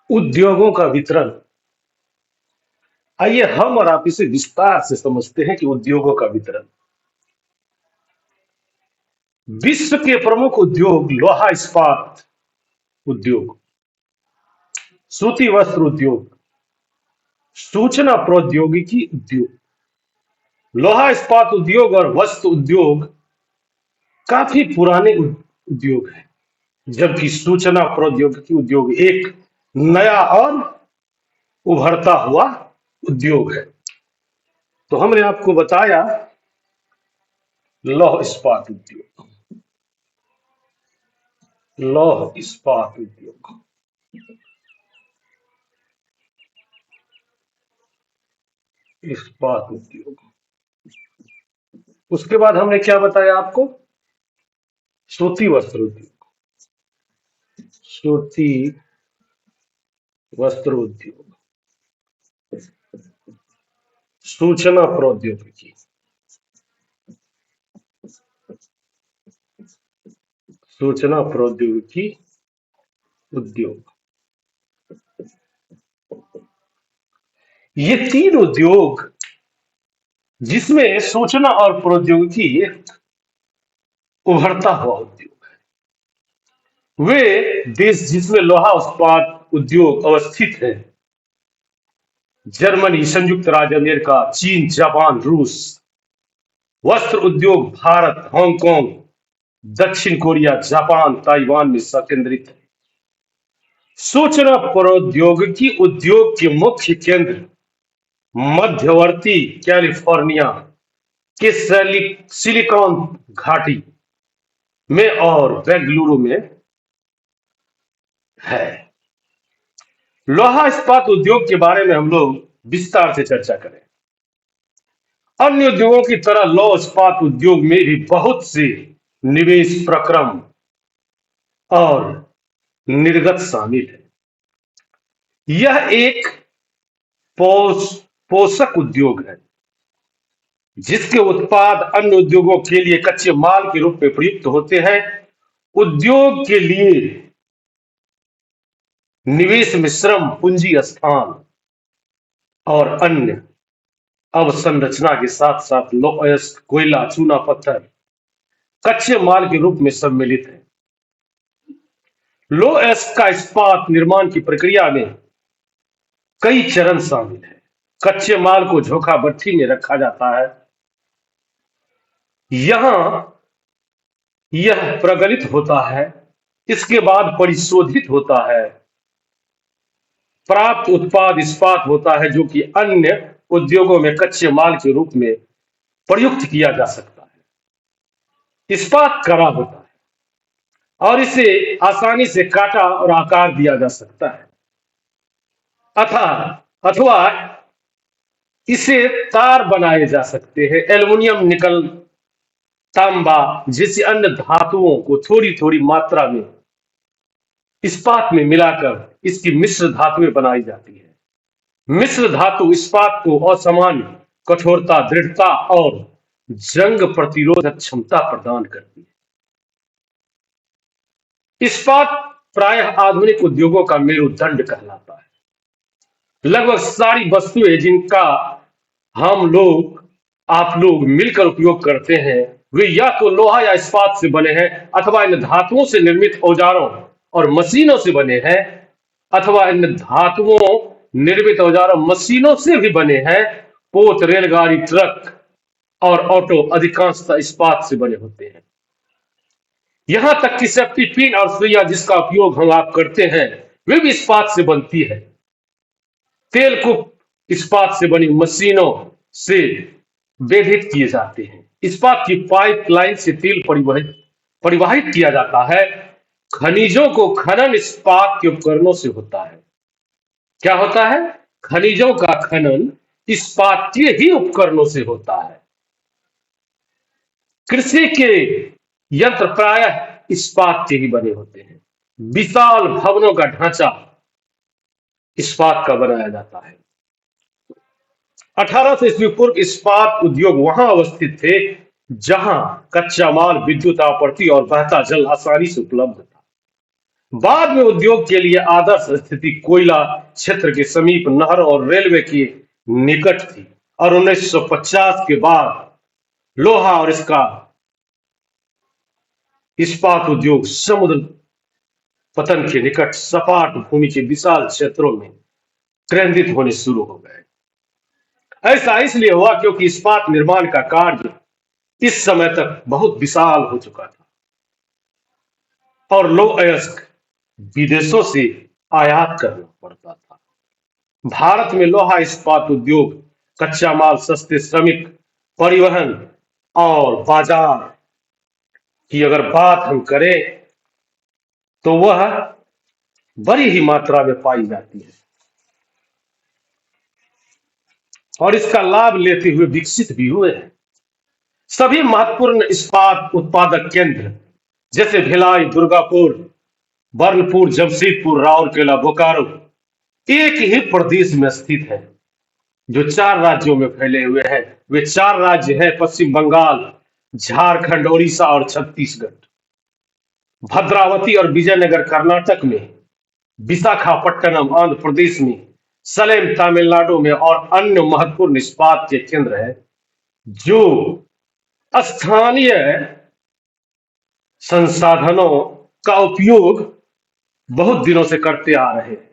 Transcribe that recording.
उद्योगों का वितरण। आइए हम और आप इसे विस्तार से समझते हैं कि उद्योगों का वितरण। विश्व के प्रमुख उद्योग लोहा इस्पात उद्योग, सूती वस्त्र उद्योग, सूचना प्रौद्योगिकी उद्योग। लोहा इस्पात उद्योग और वस्त्र उद्योग काफी पुराने उद्योग हैं, जबकि सूचना प्रौद्योगिकी उद्योग एक नया और उभरता हुआ उद्योग है। तो हमने आपको बताया लौह इस्पात उद्योग। लौह इस्पात उद्योग, इस्पात उद्योग। उसके बाद हमने क्या बताया आपको? सूती वस्त्र उद्योग, सूती वस्त्र उद्योग, सूचना प्रौद्योगिकी, सूचना प्रौद्योगिकी उद्योग। ये तीन उद्योग, जिसमें सूचना और प्रौद्योगिकी उभरता हुआ उद्योग है। वे देश जिसमें लोहा इस्पात उद्योग अवस्थित है: जर्मनी, संयुक्त राज्य अमेरिका, चीन, जापान, रूस। वस्त्र उद्योग भारत, हांगकांग, दक्षिण कोरिया, जापान, ताइवान में संकेंद्रित है। सूचना प्रौद्योगिकी उद्योग के मुख्य केंद्र मध्यवर्ती कैलिफोर्निया के सिलिकॉन घाटी में और बेंगलुरु में है। लोहा इस्पात उद्योग के बारे में हम लोग विस्तार से चर्चा करें। अन्य उद्योगों की तरह लौह इस्पात उद्योग में भी बहुत से निवेश प्रक्रम और निर्गत शामिल है। यह एक पोषक उद्योग है, जिसके उत्पाद अन्य उद्योगों के लिए कच्चे माल के रूप में प्रयुक्त होते हैं। उद्योग के लिए निवेश में श्रम, पूंजी, स्थान और अन्य अवसंरचना के साथ साथ लौह अयस्क, कोयला, चूना पत्थर कच्चे माल के रूप में सम्मिलित है। लौह अयस्क का इस्पात निर्माण की प्रक्रिया में कई चरण शामिल है। कच्चे माल को झोंका भट्ठी में रखा जाता है। यहां यह प्रगलित होता है, इसके बाद परिशोधित होता है। प्राप्त उत्पाद इस्पात होता है, जो कि अन्य उद्योगों में कच्चे माल के रूप में प्रयुक्त किया जा सकता है। इस्पात कड़ा होता है और इसे आसानी से काटा और आकार दिया जा सकता है, अथवा इसे तार बनाए जा सकते हैं। एल्युमिनियम, निकल, तांबा जैसी अन्य धातुओं को थोड़ी थोड़ी मात्रा में इस्पात में मिलाकर इसकी मिश्र धातुएं बनाई जाती है। मिश्र धातु इस्पात को असामान्य कठोरता, दृढ़ता और जंग प्रतिरोधक क्षमता प्रदान करती है। इस्पात प्रायः आधुनिक उद्योगों का मेरुदंड कहलाता है। लगभग सारी वस्तुएं जिनका आप लोग मिलकर उपयोग करते हैं, वे या तो लोहा या इस्पात से बने हैं, अथवा इन धातुओं से निर्मित औजारों और मशीनों से बने हैं, अथवा इन धातुओं निर्मित औजारों मशीनों से भी बने हैं। पोत, रेलगाड़ी, ट्रक और ऑटो अधिकांशतः इस्पात से बने होते हैं। यहां तक कि सेफ्टी पिन और सुइयां जिसका उपयोग हम आप करते हैं, वे भी इस्पात से बनती है। तेल कूप इस्पात से बनी मशीनों से वेधित किए जाते हैं। इस्पात की पाइपलाइन से तेल परिवाहित किया जाता है। खनिजों को खनन इस्पात के उपकरणों से होता है। क्या होता है? खनिजों का खनन इस्पात के ही उपकरणों से होता है। कृषि के यंत्र प्रायः इस्पात के ही बने होते हैं। विशाल भवनों का ढांचा इस्पात का बनाया जाता है। 1800 ईस्वी पूर्व इस्पात उद्योग वहां अवस्थित थे जहां कच्चा माल, विद्युत आपूर्ति और बहता जल आसानी से उपलब्ध था। बाद में उद्योग के लिए आदर्श स्थिति कोयला क्षेत्र के समीप नहर और रेलवे के निकट थी और 1950 के बाद लोहा और इसका इस्पात उद्योग समुद्र पतन के निकट सपाट भूमि के विशाल क्षेत्रों में केंद्रित होने शुरू हो गए। ऐसा इसलिए हुआ क्योंकि इस्पात निर्माण का कार्य इस समय तक बहुत विशाल हो चुका था और लोह अयस्क विदेशों से आयात करना पड़ता था। भारत में लोहा इस्पात उद्योग, कच्चा माल, सस्ते श्रमिक, परिवहन और बाजार की अगर बात हम करें तो वह बड़ी ही मात्रा में पाई जाती है और इसका लाभ लेते हुए विकसित भी हुए हैं। सभी महत्वपूर्ण इस्पात उत्पादक केंद्र जैसे भिलाई, दुर्गापुर, बर्नपुर, जमशेदपुर, राउरकेला, बोकारो एक ही प्रदेश में स्थित है जो 4 राज्यों में फैले हुए हैं। वे 4 राज्य हैं पश्चिम बंगाल, झारखंड, उड़ीसा और छत्तीसगढ़। भद्रावती और विजयनगर कर्नाटक में, विशाखापट्टनम आंध्र प्रदेश में, सलेम तमिलनाडु में और अन्य महत्वपूर्ण इस्पात के केंद्र हैं जो स्थानीय संसाधनों का उपयोग बहुत दिनों से करते आ रहे हैं।